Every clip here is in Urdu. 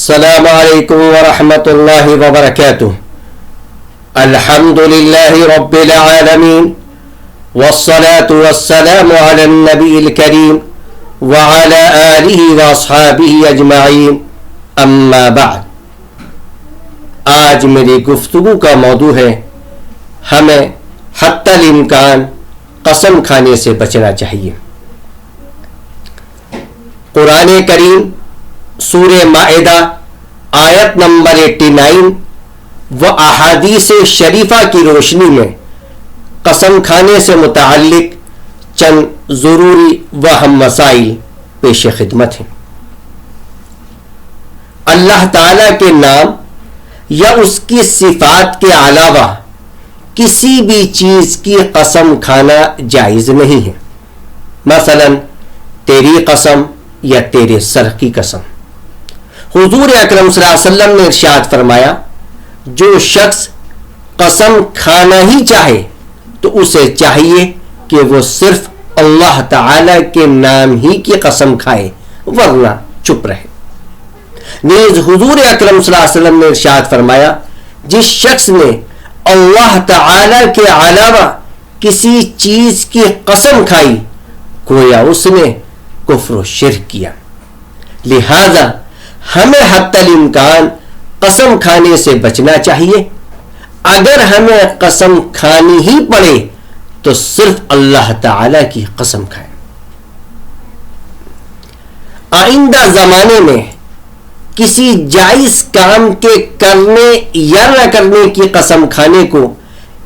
السلام علیکم ورحمۃ اللہ وبرکاتہ. الحمد للہ رب العالمین والصلاة والسلام علی النبی الکریم وعلی آلہ واصحابہ اجمعین. اما بعد. آج میری گفتگو کا موضوع ہے ہمیں حتی الامکان قسم کھانے سے بچنا چاہیے. قرآن کریم سورہ مائدہ آیت نمبر 89 و احادیث شریفہ کی روشنی میں قسم کھانے سے متعلق چند ضروری و اہم مسائل پیش خدمت ہیں. اللہ تعالی کے نام یا اس کی صفات کے علاوہ کسی بھی چیز کی قسم کھانا جائز نہیں ہے. مثلا تیری قسم یا تیرے سر کی قسم. حضور اکرم صلی اللہ علیہ وسلم نے ارشاد فرمایا جو شخص قسم کھانا ہی چاہے تو اسے چاہیے کہ وہ صرف اللہ تعالی کے نام ہی کی قسم کھائے ورنہ چپ رہے. نیز حضور اکرم صلی اللہ علیہ وسلم نے ارشاد فرمایا جس شخص نے اللہ تعالی کے علاوہ کسی چیز کی قسم کھائی گویا اس نے کفر و شرک کیا. لہذا ہمیں حتی الامکان قسم کھانے سے بچنا چاہیے. اگر ہمیں قسم کھانی ہی پڑے تو صرف اللہ تعالی کی قسم کھائیں. آئندہ زمانے میں کسی جائز کام کے کرنے یا نہ کرنے کی قسم کھانے کو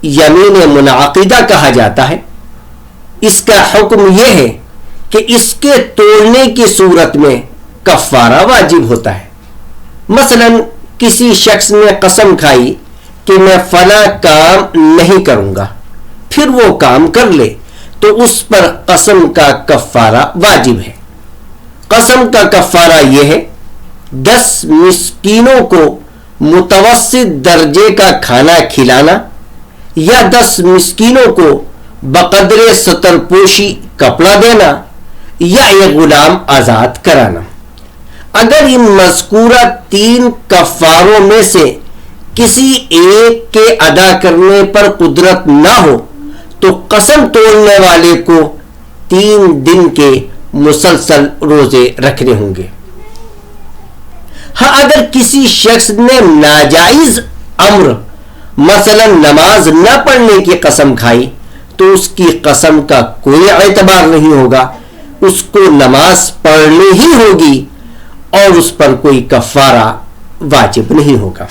یمین منعقدہ کہا جاتا ہے. اس کا حکم یہ ہے کہ اس کے توڑنے کی صورت میں کفارہ واجب ہوتا ہے. مثلا کسی شخص نے قسم کھائی کہ میں فلاں کام نہیں کروں گا پھر وہ کام کر لے تو اس پر قسم کا کفارہ واجب ہے. قسم کا کفارہ یہ ہے 10 مسکینوں کو متوسط درجے کا کھانا کھلانا یا 10 مسکینوں کو بقدر ستر پوشی کپڑا دینا یا ایک غلام آزاد کرانا. اگر ان مذکورہ 3 کفاروں میں سے کسی ایک کے ادا کرنے پر قدرت نہ ہو تو قسم توڑنے والے کو 3 دن کے مسلسل روزے رکھنے ہوں گے. ہاں اگر کسی شخص نے ناجائز امر مثلا نماز نہ پڑھنے کی قسم کھائی تو اس کی قسم کا کوئی اعتبار نہیں ہوگا. اس کو نماز پڑھنی ہی ہوگی اور اس پر کوئی کفارہ واجب نہیں ہوگا.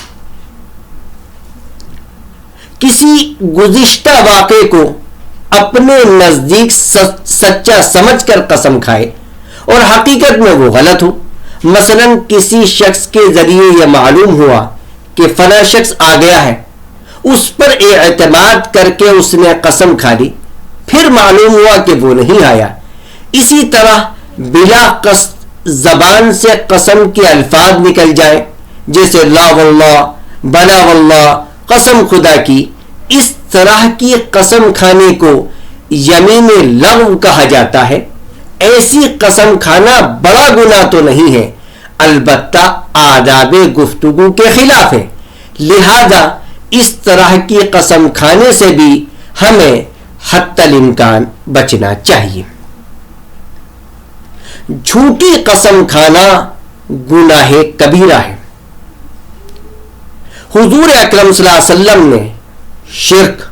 کسی گزشتہ واقعے کو اپنے نزدیک سچا سمجھ کر قسم کھائے اور حقیقت میں وہ غلط ہو. مثلا کسی شخص کے ذریعے یہ معلوم ہوا کہ فلاں شخص آ گیا ہے, اس پر اعتماد کر کے اس نے قسم کھا لی, پھر معلوم ہوا کہ وہ نہیں آیا. اسی طرح بلا قصد زبان سے قسم کے الفاظ نکل جائیں جیسے لا واللہ, بلا واللہ, قسم خدا کی. اس طرح کی قسم کھانے کو یمین لغو کہا جاتا ہے. ایسی قسم کھانا بڑا گناہ تو نہیں ہے, البتہ آداب گفتگو کے خلاف ہے. لہذا اس طرح کی قسم کھانے سے بھی ہمیں حتی الامکان بچنا چاہیے. جھوٹی قسم کھانا گناہ کبیرہ ہے. حضور اکرم صلی اللہ علیہ وسلم نے شرک,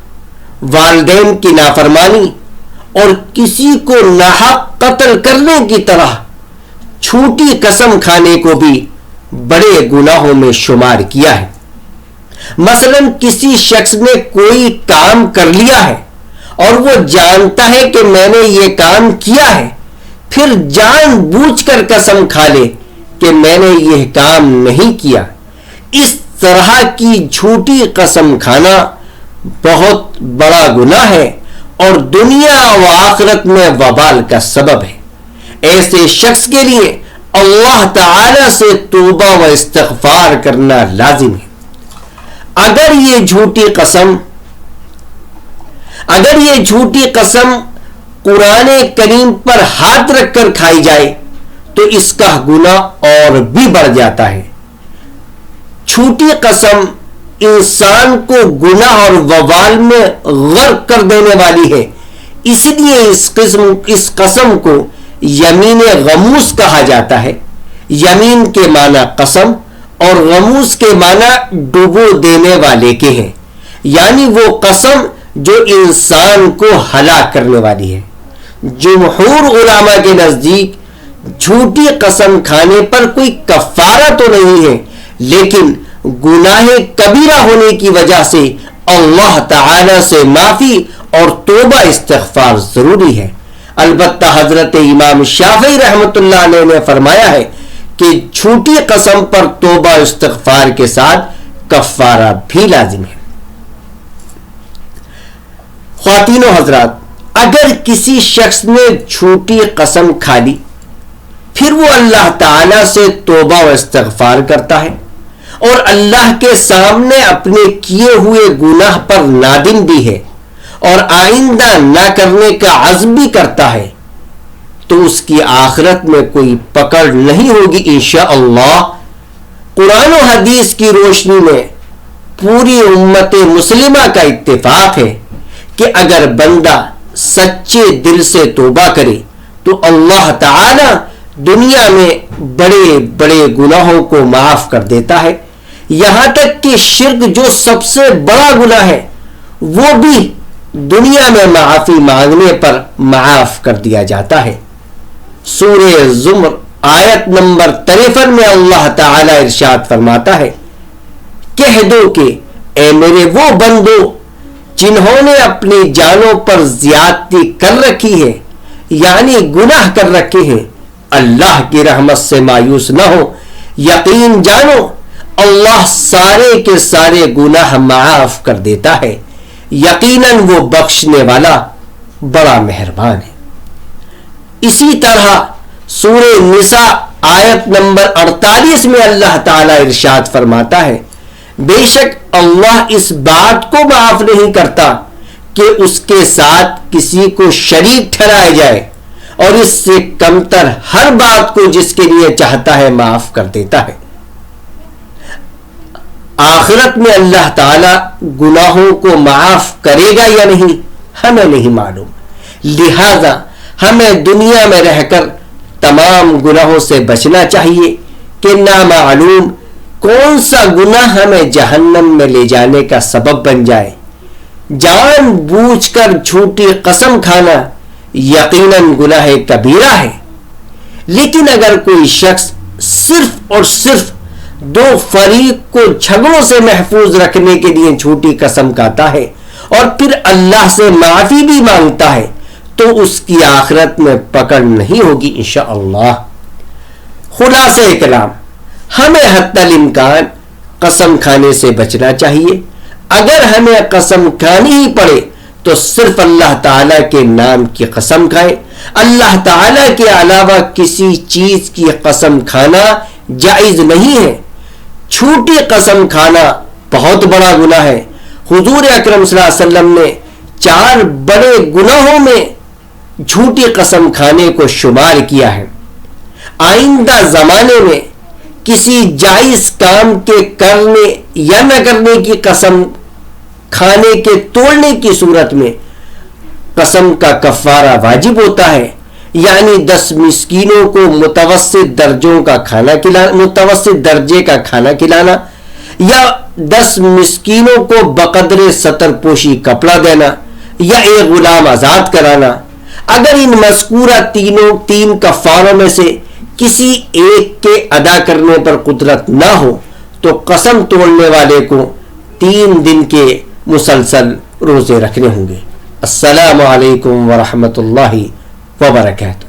والدین کی نافرمانی اور کسی کو ناحق قتل کرنے کی طرح جھوٹی قسم کھانے کو بھی بڑے گناہوں میں شمار کیا ہے. مثلا کسی شخص نے کوئی کام کر لیا ہے اور وہ جانتا ہے کہ میں نے یہ کام کیا ہے, پھر جان بوجھ کر قسم کھا لے کہ میں نے یہ کام نہیں کیا. اس طرح کی جھوٹی قسم کھانا بہت بڑا گناہ ہے اور دنیا و آخرت میں وبال کا سبب ہے. ایسے شخص کے لیے اللہ تعالی سے توبہ و استغفار کرنا لازم ہے. اگر یہ جھوٹی قسم قرآن کریم پر ہاتھ رکھ کر کھائی جائے تو اس کا گناہ اور بھی بڑھ جاتا ہے. جھوٹی قسم انسان کو گناہ اور وبال میں غرق کر دینے والی ہے، اس لیے اس قسم کو یمین غموس کہا جاتا ہے۔ یمین کے معنی قسم اور غموس کے معنی ڈبو دینے والے کے ہیں، یعنی وہ قسم جو انسان کو ہلاک کرنے والی ہے۔ جمہور علماء کے نزدیک جھوٹی قسم کھانے پر کوئی کفارہ تو نہیں ہے، لیکن گناہ کبیرہ ہونے کی وجہ سے اللہ تعالی سے معافی اور توبہ استغفار ضروری ہے۔ البتہ حضرت امام شافعی رحمۃ اللہ علیہ نے فرمایا ہے کہ جھوٹی قسم پر توبہ استغفار کے ساتھ کفارہ بھی لازم ہے۔ خواتین و حضرات، اگر کسی شخص نے جھوٹی قسم کھا لی، پھر وہ اللہ تعالی سے توبہ و استغفار کرتا ہے اور اللہ کے سامنے اپنے کیے ہوئے گناہ پر نادم بھی ہے اور آئندہ نہ کرنے کا عزم بھی کرتا ہے، تو اس کی آخرت میں کوئی پکڑ نہیں ہوگی انشاءاللہ۔ قرآن و حدیث کی روشنی میں پوری امت مسلمہ کا اتفاق ہے کہ اگر بندہ سچے دل سے توبہ کرے تو اللہ تعالی دنیا میں بڑے بڑے گناہوں کو معاف کر دیتا ہے، یہاں تک کہ شرک جو سب سے بڑا گناہ ہے وہ بھی دنیا میں معافی مانگنے پر معاف کر دیا جاتا ہے۔ سورہ زمر آیت نمبر 53 میں اللہ تعالی ارشاد فرماتا ہے، کہہ دو کہ اے میرے وہ بندو جنہوں نے اپنی جانوں پر زیادتی کر رکھی ہے، یعنی گناہ کر رکھے ہیں، اللہ کی رحمت سے مایوس نہ ہو، یقین جانو اللہ سارے کے سارے گناہ معاف کر دیتا ہے، یقیناً وہ بخشنے والا بڑا مہربان ہے۔ اسی طرح سورہ نساء آیت نمبر 48 میں اللہ تعالی ارشاد فرماتا ہے، بے شک اللہ اس بات کو معاف نہیں کرتا کہ اس کے ساتھ کسی کو شریک ٹھہرایا جائے، اور اس سے کمتر ہر بات کو جس کے لیے چاہتا ہے معاف کر دیتا ہے۔ آخرت میں اللہ تعالی گناہوں کو معاف کرے گا یا نہیں ہمیں نہیں معلوم، لہذا ہمیں دنیا میں رہ کر تمام گناہوں سے بچنا چاہیے کہ نامعلوم کون سا گناہ ہمیں جہنم میں لے جانے کا سبب بن جائے۔ جان بوجھ کر جھوٹی قسم کھانا یقیناً گناہ کبیرہ ہے، لیکن اگر کوئی شخص صرف اور صرف دو فریق کو جھگڑوں سے محفوظ رکھنے کے لیے جھوٹی قسم کھاتا ہے اور پھر اللہ سے معافی بھی مانگتا ہے تو اس کی آخرت میں پکڑ نہیں ہوگی انشاءاللہ۔ خلاصہ کلام، ہمیں حتی الامکان قسم کھانے سے بچنا چاہیے۔ اگر ہمیں قسم کھانی ہی پڑے تو صرف اللہ تعالیٰ کے نام کی قسم کھائیں، اللہ تعالیٰ کے علاوہ کسی چیز کی قسم کھانا جائز نہیں ہے۔ جھوٹی قسم کھانا بہت بڑا گناہ ہے۔ حضور اکرم صلی اللہ علیہ وسلم نے 4 بڑے گناہوں میں جھوٹی قسم کھانے کو شمار کیا ہے۔ آئندہ زمانے میں کسی جائز کام کے کرنے یا نہ کرنے کی قسم کھانے کے توڑنے کی صورت میں قسم کا کفارہ واجب ہوتا ہے، یعنی 10 مسکینوں کو متوسط درجے کا کھانا کھلانا یا 10 مسکینوں کو بقدر ستر پوشی کپڑا دینا یا ایک غلام آزاد کرانا۔ اگر ان مذکورہ 3 کفاروں میں سے کسی ایک کے ادا کرنے پر قدرت نہ ہو تو قسم توڑنے والے کو 3 دن کے مسلسل روزے رکھنے ہوں گے۔ السلام علیکم ورحمۃ اللہ وبرکاتہ۔